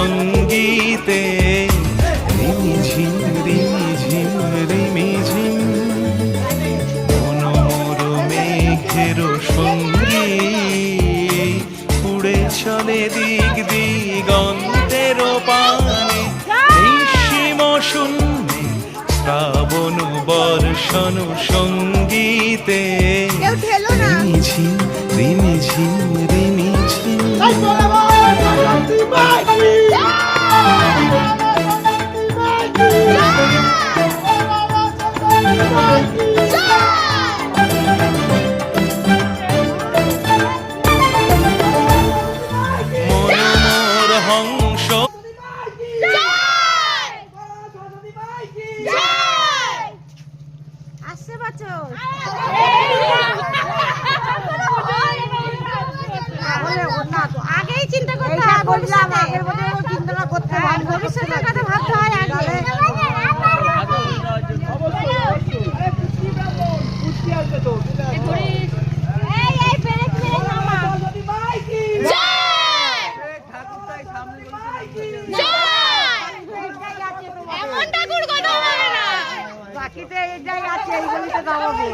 সঙ্গীতে রিমিঝিম রিমিঝিম রিমিঝিম মনোমর মেঘের সঙ্গী উড়ে চলে দিক দিগন্তের পানে নিঃসীম শূন্যে শ্রাবণ বর্ষণ সঙ্গীতে রিমিঝিম রিমিঝিম রিমিঝিম। মনোমর হংস আসছে বছর আগেই চিন্তা করতে হয়, বললাম আগের বছর চিন্তা করতে হয়, ভবিষ্যতের কথা ভাবতে হয় আগে। বাকিতে এই জায়গা আছে, এইগুলিতে দাঁড়াবে।